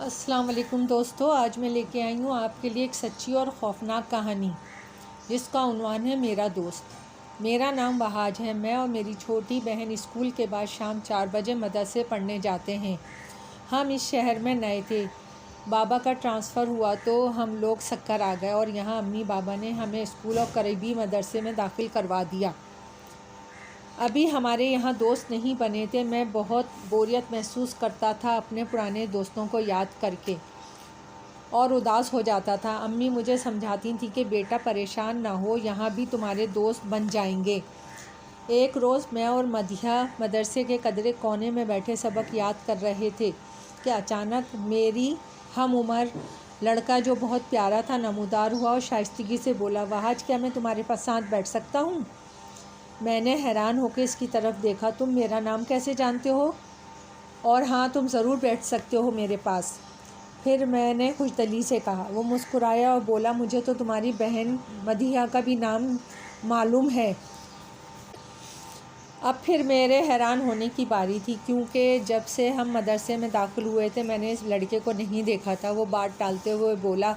السلام علیکم دوستو، آج میں لے کے آئی ہوں آپ کے لیے ایک سچی اور خوفناک کہانی جس کا عنوان ہے میرا دوست۔ میرا نام وہاج ہے۔ میں اور میری چھوٹی بہن اسکول کے بعد شام 4 بجے مدرسے پڑھنے جاتے ہیں۔ ہم اس شہر میں نئے تھے، بابا کا ٹرانسفر ہوا تو ہم لوگ سکر آ گئے اور یہاں امی بابا نے ہمیں اسکول اور قریبی مدرسے میں داخل کروا دیا۔ ابھی ہمارے یہاں دوست نہیں بنے تھے۔ میں بہت بوریت محسوس کرتا تھا اپنے پرانے دوستوں کو یاد کر کے اور اداس ہو جاتا تھا۔ امی مجھے سمجھاتی تھیں کہ بیٹا پریشان نہ ہو، یہاں بھی تمہارے دوست بن جائیں گے۔ ایک روز میں اور مدیحہ مدرسے کے قدرے کونے میں بیٹھے سبق یاد کر رہے تھے کہ اچانک میری ہم عمر لڑکا جو بہت پیارا تھا نمودار ہوا اور شائستگی سے بولا، وہاج کیا میں تمہارے ساتھ بیٹھ سکتا ہوں؟ میں نے حیران ہو کے اس کی طرف دیکھا۔ تم میرا نام کیسے جانتے ہو؟ اور ہاں، تم ضرور بیٹھ سکتے ہو میرے پاس۔ پھر میں نے خوشدلی سے کہا۔ وہ مسکرایا اور بولا، مجھے تو تمہاری بہن مدیحہ کا بھی نام معلوم ہے۔ اب پھر میرے حیران ہونے کی باری تھی، کیونکہ جب سے ہم مدرسے میں داخل ہوئے تھے میں نے اس لڑکے کو نہیں دیکھا تھا۔ وہ بات ٹالتے ہوئے بولا،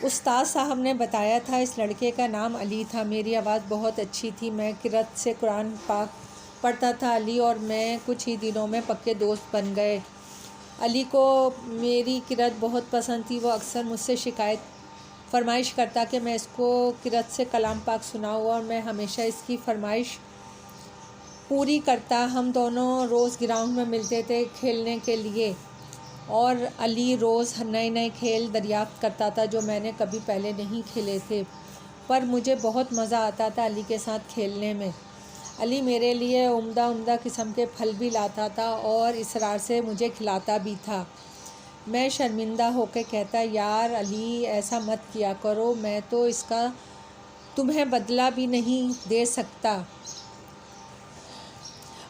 استاد صاحب نے بتایا تھا اس لڑکے کا نام علی تھا۔ میری آواز بہت اچھی تھی، میں قرأت سے قرآن پاک پڑھتا تھا۔ علی اور میں کچھ ہی دنوں میں پکے دوست بن گئے۔ علی کو میری قرأت بہت پسند تھی۔ وہ اکثر مجھ سے فرمائش کرتا کہ میں اس کو قرأت سے کلام پاک سناؤں اور میں ہمیشہ اس کی فرمائش پوری کرتا۔ ہم دونوں روز گراؤنڈ میں ملتے تھے کھیلنے کے لیے اور علی روز نئے نئے کھیل دریافت کرتا تھا جو میں نے کبھی پہلے نہیں کھیلے تھے، پر مجھے بہت مزہ آتا تھا علی کے ساتھ کھیلنے میں۔ علی میرے لیے عمدہ قسم کے پھل بھی لاتا تھا اور اصرار سے مجھے کھلاتا بھی تھا۔ میں شرمندہ ہو کے کہتا، یار علی ایسا مت کیا کرو، میں تو اس کا تمہیں بدلہ بھی نہیں دے سکتا۔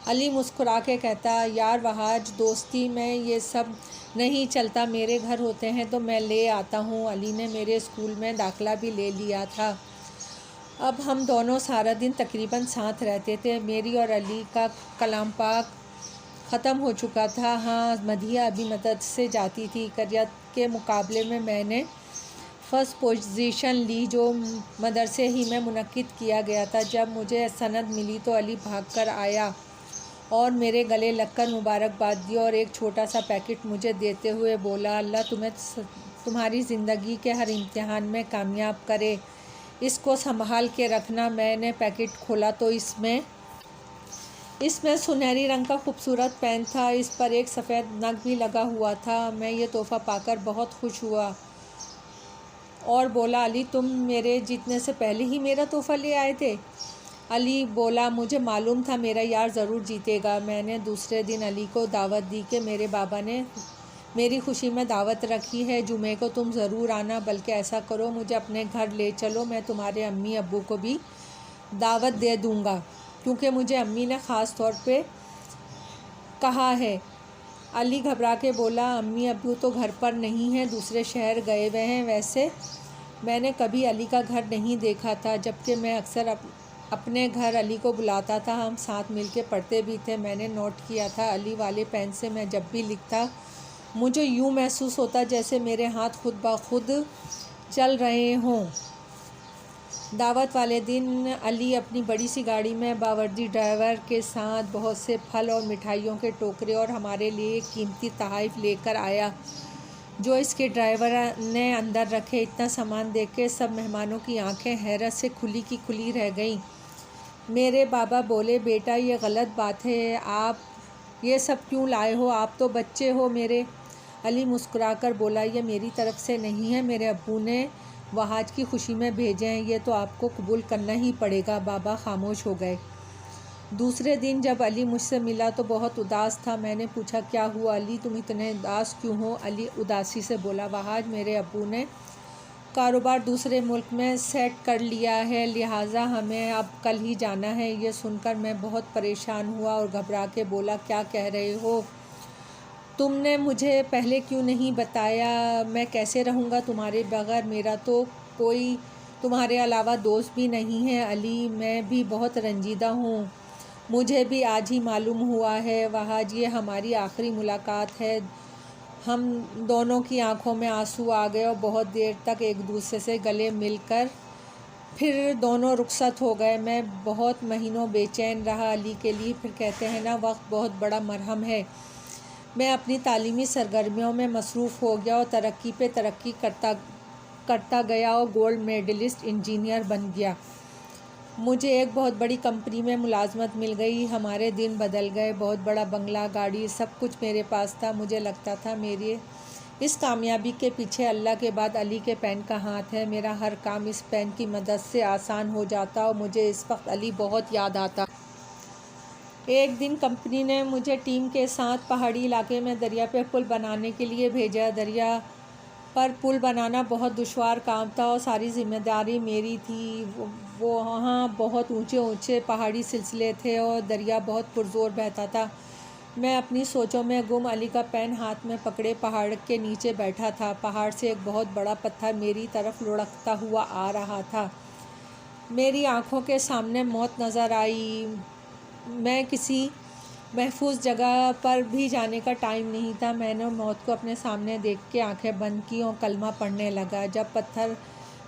علی مسکرا کے کہتا، یار وہاج، دوستی میں یہ سب نہیں چلتا، میرے گھر ہوتے ہیں تو میں لے آتا ہوں۔ علی نے میرے اسکول میں داخلہ بھی لے لیا تھا۔ اب ہم دونوں سارا دن تقریباً ساتھ رہتے تھے۔ میری اور علی کا کلام پاک ختم ہو چکا تھا۔ ہاں، مدیحہ ابھی مدرسے جاتی تھی۔ قرأت کے مقابلے میں میں نے فرسٹ پوزیشن لی جو مدرسے ہی میں منعقد کیا گیا تھا۔ جب مجھے سند ملی تو علی بھاگ کر آیا اور میرے گلے لگ کر مبارکباد دی اور ایک چھوٹا سا پیکٹ مجھے دیتے ہوئے بولا، اللہ تمہیں تمہاری زندگی کے ہر امتحان میں کامیاب کرے، اس کو سنبھال کے رکھنا۔ میں نے پیکٹ کھولا تو اس میں سنہری رنگ کا خوبصورت پین تھا، اس پر ایک سفید نگ بھی لگا ہوا تھا۔ میں یہ تحفہ پا کر بہت خوش ہوا اور بولا، علی تم میرے جیتنے سے پہلے ہی میرا تحفہ لے آئے تھے؟ علی بولا، مجھے معلوم تھا میرا یار ضرور جیتے گا۔ میں نے دوسرے دن علی کو دعوت دی کہ میرے بابا نے میری خوشی میں دعوت رکھی ہے، جمعے کو تم ضرور آنا، بلکہ ایسا کرو مجھے اپنے گھر لے چلو، میں تمہارے امی ابو کو بھی دعوت دے دوں گا، کیونکہ مجھے امی نے خاص طور پہ کہا ہے۔ علی گھبرا کے بولا، امی ابو تو گھر پر نہیں ہیں، دوسرے شہر گئے ہوئے ہیں۔ ویسے میں نے کبھی علی کا گھر نہیں دیکھا تھا، جبکہ میں اکثر اپنے گھر علی کو بلاتا تھا، ہم ساتھ مل کے پڑھتے بھی تھے۔ میں نے نوٹ کیا تھا، علی والے پین سے میں جب بھی لکھتا مجھے یوں محسوس ہوتا جیسے میرے ہاتھ خود بخود چل رہے ہوں۔ دعوت والے دن علی اپنی بڑی سی گاڑی میں باوردی ڈرائیور کے ساتھ بہت سے پھل اور مٹھائیوں کے ٹوکرے اور ہمارے لیے قیمتی تحائف لے کر آیا جو اس کے ڈرائیور نے اندر رکھے۔ اتنا سامان دیکھ کے سب مہمانوں کی آنکھیں حیرت سے کھلی کی کھلی رہ گئیں۔ میرے بابا بولے، بیٹا یہ غلط بات ہے، آپ یہ سب کیوں لائے ہو؟ آپ تو بچے ہو میرے۔ علی مسکرا کر بولا، یہ میری طرف سے نہیں ہے، میرے ابو نے وہاج کی خوشی میں بھیجے ہیں، یہ تو آپ کو قبول کرنا ہی پڑے گا۔ بابا خاموش ہو گئے۔ دوسرے دن جب علی مجھ سے ملا تو بہت اداس تھا۔ میں نے پوچھا، کیا ہوا علی، تم اتنے اداس کیوں ہو؟ علی اداسی سے بولا، وہاج، میرے ابو نے کاروبار دوسرے ملک میں سیٹ کر لیا ہے، لہٰذا ہمیں اب کل ہی جانا ہے۔ یہ سن کر میں بہت پریشان ہوا اور گھبرا کے بولا، کیا کہہ رہے ہو؟ تم نے مجھے پہلے کیوں نہیں بتایا؟ میں کیسے رہوں گا تمہارے بغیر؟ میرا تو کوئی تمہارے علاوہ دوست بھی نہیں ہے۔ علی، میں بھی بہت رنجیدہ ہوں، مجھے بھی آج ہی معلوم ہوا ہے۔ وہاج، یہ ہماری آخری ملاقات ہے، ہم دونوں کی آنکھوں میں آنسو آ گئے اور بہت دیر تک ایک دوسرے سے گلے مل کر پھر دونوں رخصت ہو گئے۔ میں بہت مہینوں بے چین رہا علی کے لیے۔ پھر کہتے ہیں نا، وقت بہت بڑا مرہم ہے۔ میں اپنی تعلیمی سرگرمیوں میں مصروف ہو گیا اور ترقی پہ ترقی کرتا گیا اور گولڈ میڈلسٹ انجینئر بن گیا۔ مجھے ایک بہت بڑی کمپنی میں ملازمت مل گئی۔ ہمارے دن بدل گئے۔ بہت بڑا بنگلہ، گاڑی، سب کچھ میرے پاس تھا۔ مجھے لگتا تھا میرے اس کامیابی کے پیچھے اللہ کے بعد علی کے پین کا ہاتھ ہے۔ میرا ہر کام اس پین کی مدد سے آسان ہو جاتا اور مجھے اس وقت علی بہت یاد آتا۔ ایک دن کمپنی نے مجھے ٹیم کے ساتھ پہاڑی علاقے میں دریا پہ پل بنانے کے لیے بھیجا۔ دریا پر پل بنانا بہت دشوار کام تھا اور ساری ذمہ داری میری تھی۔ وہاں بہت اونچے اونچے پہاڑی سلسلے تھے اور دریا بہت پرزور بہتا تھا۔ میں اپنی سوچوں میں گم علی کا پین ہاتھ میں پکڑے پہاڑ کے نیچے بیٹھا تھا۔ پہاڑ سے ایک بہت بڑا پتھر میری طرف لڑھکتا ہوا آ رہا تھا۔ میری آنکھوں کے سامنے موت نظر آئی۔ میں کسی محفوظ جگہ پر بھی جانے کا ٹائم نہیں تھا۔ میں نے موت کو اپنے سامنے دیکھ کے آنکھیں بند کی اور کلمہ پڑھنے لگا۔ جب پتھر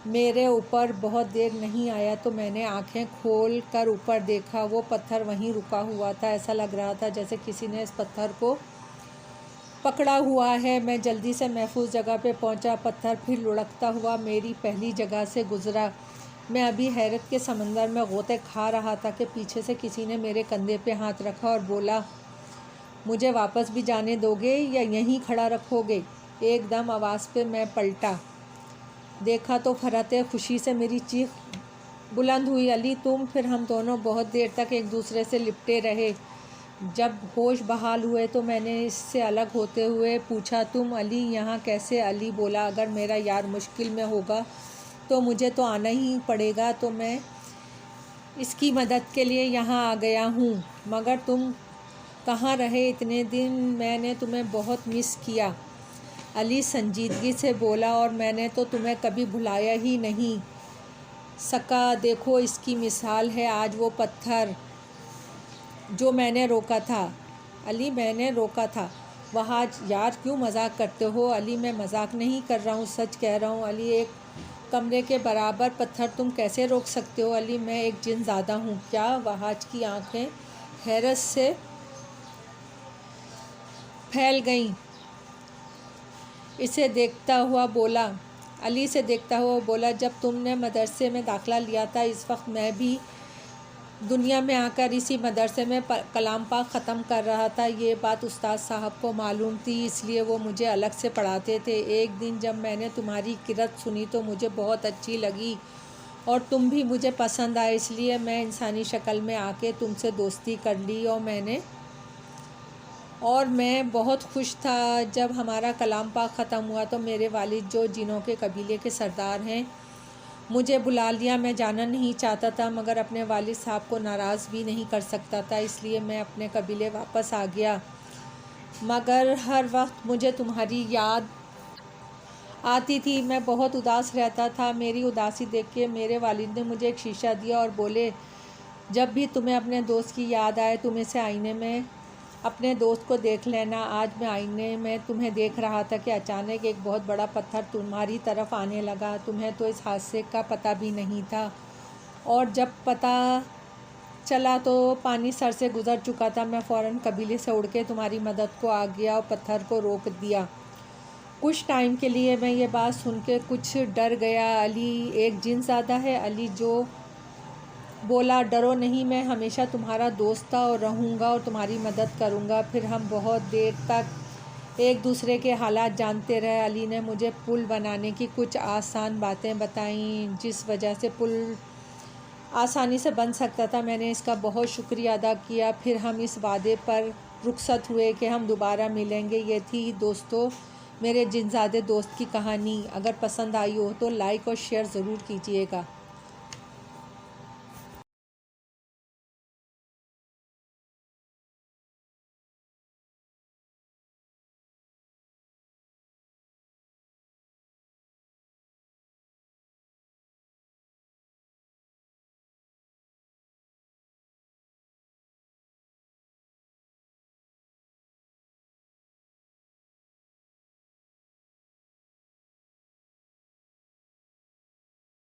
میرے اوپر بہت دیر نہیں آیا تو میں نے آنکھیں کھول کر اوپر دیکھا۔ وہ پتھر وہیں رکا ہوا تھا۔ ایسا لگ رہا تھا جیسے کسی نے اس پتھر کو پکڑا ہوا ہے۔ میں جلدی سے محفوظ جگہ پہ پہنچا۔ پتھر پھر لڑھکتا ہوا میری پہلی جگہ سے گزرا۔ میں ابھی حیرت کے سمندر میں غوطے کھا رہا تھا کہ پیچھے سے کسی نے میرے کندھے پہ ہاتھ رکھا اور بولا، مجھے واپس بھی جانے دو گے یا یہیں کھڑا رکھو گے؟ ایک دم آواز پہ میں پلٹا۔ دیکھا تو فرحت خوشی سے میری چیخ بلند ہوئی، علی تم! پھر ہم دونوں بہت دیر تک ایک دوسرے سے لپٹے رہے۔ جب ہوش بحال ہوئے تو میں نے اس سے الگ ہوتے ہوئے پوچھا، تم علی یہاں کیسے؟ علی بولا، اگر میرا یار مشکل میں ہوگا تو مجھے تو آنا ہی پڑے گا، تو میں اس کی مدد کے لیے یہاں آ گیا ہوں۔ مگر تم کہاں رہے اتنے دن؟ میں نے تمہیں بہت مس کیا، علی سنجیدگی سے بولا، اور میں نے تو تمہیں کبھی بھلایا ہی نہیں سکا۔ دیکھو اس کی مثال ہے آج وہ پتھر جو میں نے روکا تھا۔ علی میں نے روکا تھا وہاں؟ یار کیوں مذاق کرتے ہو؟ علی میں مذاق نہیں کر رہا ہوں، سچ کہہ رہا ہوں۔ علی ایک کمرے کے برابر پتھر تم کیسے روک سکتے ہو؟ علی میں ایک جن زادہ ہوں کیا؟ وہاج کی آنکھیں حیرت سے پھیل گئیں۔ اسے دیکھتا ہوا بولا، علی سے دیکھتا ہوا بولا، جب تم نے مدرسے میں داخلہ لیا تھا اس وقت میں بھی دنیا میں آ کر اسی مدرسے میں کلام پاک ختم کر رہا تھا۔ یہ بات استاد صاحب کو معلوم تھی، اس لیے وہ مجھے الگ سے پڑھاتے تھے۔ ایک دن جب میں نے تمہاری قرأت سنی تو مجھے بہت اچھی لگی اور تم بھی مجھے پسند آئے، اس لیے میں انسانی شکل میں آ کے تم سے دوستی کر لی اور میں بہت خوش تھا۔ جب ہمارا کلام پاک ختم ہوا تو میرے والد جو جنوں کے قبیلے کے سردار ہیں مجھے بلا لیا۔ میں جانا نہیں چاہتا تھا مگر اپنے والد صاحب کو ناراض بھی نہیں کر سکتا تھا، اس لیے میں اپنے قبیلے واپس آ گیا۔ مگر ہر وقت مجھے تمہاری یاد آتی تھی، میں بہت اداس رہتا تھا۔ میری اداسی دیکھ کے میرے والد نے مجھے ایک شیشہ دیا اور بولے، جب بھی تمہیں اپنے دوست کی یاد آئے تم اسے آئینے میں اپنے دوست کو دیکھ لینا۔ آج میں آئینے میں تمہیں دیکھ رہا تھا کہ اچانک ایک بہت بڑا پتھر تمہاری طرف آنے لگا۔ تمہیں تو اس حادثے کا پتہ بھی نہیں تھا اور جب پتہ چلا تو پانی سر سے گزر چکا تھا۔ میں فوراً قبیلے سے اڑ کے تمہاری مدد کو آ گیا اور پتھر کو روک دیا۔ کچھ ٹائم کے لیے میں یہ بات سن کے کچھ ڈر گیا۔ علی ایک جن زادہ ہے؟ علی جو بولا، ڈرو نہیں، میں ہمیشہ تمہارا دوست تھا اور رہوں گا اور تمہاری مدد کروں گا۔ پھر ہم بہت دیر تک ایک دوسرے کے حالات جانتے رہے۔ علی نے مجھے پل بنانے کی کچھ آسان باتیں بتائیں جس وجہ سے پل آسانی سے بن سکتا تھا۔ میں نے اس کا بہت شکریہ ادا کیا۔ پھر ہم اس وعدے پر رخصت ہوئے کہ ہم دوبارہ ملیں گے۔ یہ تھی دوستو میرے جن زادے دوست کی کہانی۔ اگر پسند آئی ہو تو لائک اور شیئر ضرور کیجیے گا۔